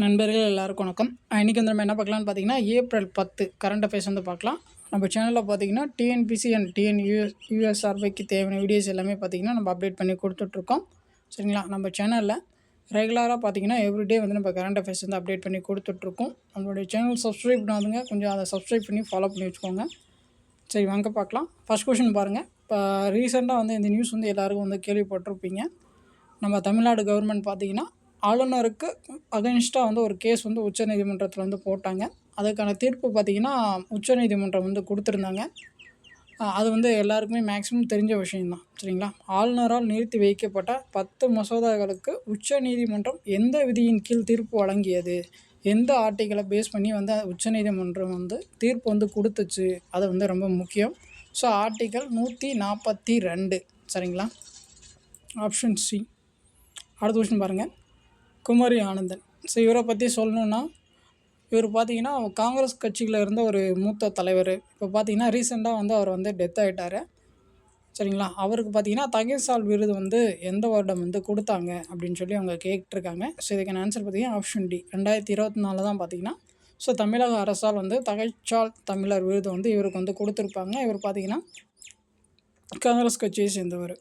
நண்பர்கள் எல்லாருக்கும் வணக்கம். இன்றைக்கி வந்து நம்ம என்ன பார்க்கலான்னு பார்த்தீங்கன்னா, ஏப்ரல் 10 கரண்ட் அஃபேர்ஸ் வந்து பார்க்கலாம். நம்ம சேனலில் பார்த்தீங்கன்னா, டிஎன்பிசி அண்ட் யுஎஸ்ஆர்பிக்கு தேவையான வீடியோஸ் எல்லாமே பார்த்தீங்கன்னா, நம்ம அப்டேட் பண்ணி கொடுத்துட்ருக்கோம். சரிங்களா? நம்ம சேனலில் ரெகுலராக பார்த்தீங்கன்னா, எவ்ரிடே வந்து நம்ம கரண்ட் அஃபேர்ஸ் வந்து அப்டேட் பண்ணி கொடுத்துட்ருக்கோம். நம்மளுடைய சேனல் சப்ஸ்கிரைப் பண்ணாதுங்க, கொஞ்சம் அதை சப்ஸ்கிரைப் பண்ணி ஃபாலோ பண்ணி வச்சுக்கோங்க. சரி, வாங்க பார்க்கலாம். ஃபர்ஸ்ட் கொஷின் பாருங்கள். இப்போ ரீசெண்டாக வந்து இந்த நியூஸ் வந்து எல்லாருக்கும் வந்து கேள்விப்பட்டிருப்பீங்க. நம்ம தமிழ்நாடு கவர்மெண்ட் பார்த்தீங்கன்னா, ஆளுநருக்கு அகைன்ஸ்டாக வந்து ஒரு கேஸ் வந்து உச்சநீதிமன்றத்தில் வந்து போட்டாங்க. அதுக்கான தீர்ப்பு பார்த்திங்கன்னா, உச்சநீதிமன்றம் வந்து கொடுத்துருந்தாங்க. அது வந்து எல்லாருக்குமே மேக்ஸிமம் தெரிஞ்ச விஷயந்தான். சரிங்களா? ஆளுநரால் நிறுத்தி வைக்கப்பட்ட 10 மசோதாக்களுக்கு உச்சநீதிமன்றம் எந்த விதியின் கீழ் தீர்ப்பு வழங்கியது, எந்த ஆர்டிக்கிளை பேஸ் பண்ணி வந்து உச்சநீதிமன்றம் வந்து தீர்ப்பு வந்து கொடுத்துச்சு, அது வந்து ரொம்ப முக்கியம். So article 142. சரிங்களா? Option C. அடுத்த கொஸ்டின் பாருங்கள். குமரி ஆனந்தன். ஸோ இவரை பற்றி சொல்லணுன்னா, இவர் பார்த்தீங்கன்னா காங்கிரஸ் கட்சியில் இருந்த ஒரு மூத்த தலைவர். இப்போ பார்த்தீங்கன்னா ரீசெண்டாக வந்து அவர் வந்து டெத் ஆகிட்டார். சரிங்களா? அவருக்கு பார்த்தீங்கன்னா தகைசால் விருது வந்து எந்த வருடம் வந்து கொடுத்தாங்க அப்படின்னு சொல்லி அவங்க கேட்டிருக்காங்க. ஸோ இதுக்கான ஆன்சர் பார்த்தீங்கன்னா ஆப்ஷன் டி. 2024 தான் பார்த்தீங்கன்னா ஸோ தமிழக அரசால் வந்து தகைசால் தமிழர் விருது வந்து இவருக்கு வந்து கொடுத்துருப்பாங்க. இவர் பார்த்தீங்கன்னா காங்கிரஸ் கட்சியை சேர்ந்தவர்.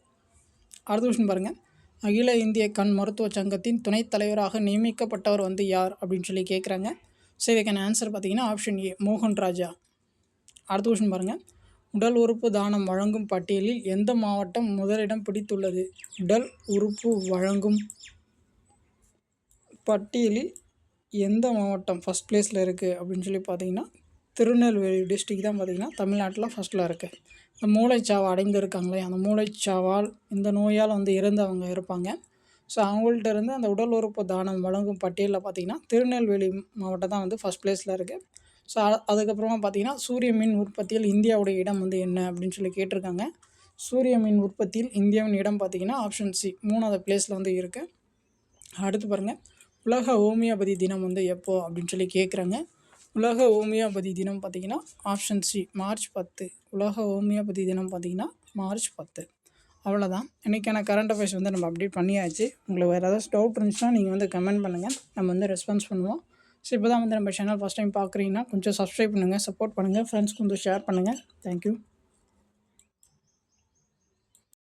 அடுத்த கொஸ்டின் பாருங்கள். அகில இந்திய கண் மருத்துவ சங்கத்தின் துணைத் தலைவராக நியமிக்கப்பட்டவர் வந்து யார் அப்படின்னு சொல்லி கேட்குறாங்க. ஸோ இதுக்கான ஆன்சர் பார்த்தீங்கன்னா ஆப்ஷன் ஏ, மோகன் ராஜா. அடுத்த கொஸ்டின் பாருங்கள். உடல் உறுப்பு தானம் வழங்கும் பட்டியலில் எந்த மாவட்டம் முதலிடம் பிடித்துள்ளது? உடல் உறுப்பு வழங்கும் பட்டியலில் எந்த மாவட்டம் ஃபஸ்ட் பிளேஸில் இருக்குது அப்படின்னு சொல்லி பார்த்தீங்கன்னா, திருநெல்வேலி டிஸ்ட்ரிக் தான் பார்த்திங்கன்னா தமிழ்நாட்டில் ஃபஸ்ட்டில் இருக்குது. இந்த மூளைச்சாவு அடைந்திருக்காங்களே, அந்த மூளைச்சாவால் இந்த நோயால் வந்து இறந்தவங்க இருப்பாங்க. ஸோ அவங்கள்ட்ட இருந்து அந்த உடல் உறுப்பு தானம் வழங்கும் பட்டியலில் பார்த்திங்கன்னா திருநெல்வேலி மாவட்டம் தான் வந்து ஃபஸ்ட் பிளேஸில் இருக்குது. ஸோ அதுக்கப்புறமா பார்த்திங்கன்னா சூரிய மின் உற்பத்தியில் இந்தியாவுடைய இடம் வந்து என்ன அப்படின்னு சொல்லி கேட்டிருக்காங்க. சூரிய மின் உற்பத்தியில் இந்தியாவின் இடம் பார்த்திங்கன்னா ஆப்ஷன் சி, 3வது பிளேஸில் வந்து இருக்குது. அடுத்து பாருங்கள். உலக ஹோமியோபதி தினம் வந்து எப்போ அப்படின்னு சொல்லி கேட்குறாங்க. உலக ஹோமியோபதி தினம் பார்த்திங்கன்னா ஆப்ஷன் சி, மார்ச் 10. உலக ஹோமியோபதி தினம் பார்த்திங்கன்னா மார்ச் 10. அவ்வளோதான். இன்றைக்கான கரண்ட் அஃபேர்ஸ் வந்து நம்ம அப்டேட் பண்ணியாச்சு. உங்களுக்கு வேறு ஏதாச்சும் டவுட் இருந்துச்சுன்னா நீங்கள் வந்து கமெண்ட் பண்ணுங்கள், நம்ம வந்து ரெஸ்பான்ஸ் பண்ணுவோம். ஸோ இப்போ தான் வந்து நம்ம சேனல் ஃபஸ்ட் டைம் பார்க்குறீங்கன்னா கொஞ்சம் சப்ஸ்கிரைப் பண்ணுங்கள், சப்போர்ட் பண்ணுங்கள், ஃப்ரெண்ட்ஸ்க்கு வந்து ஷேர் பண்ணுங்கள். தேங்க்யூ.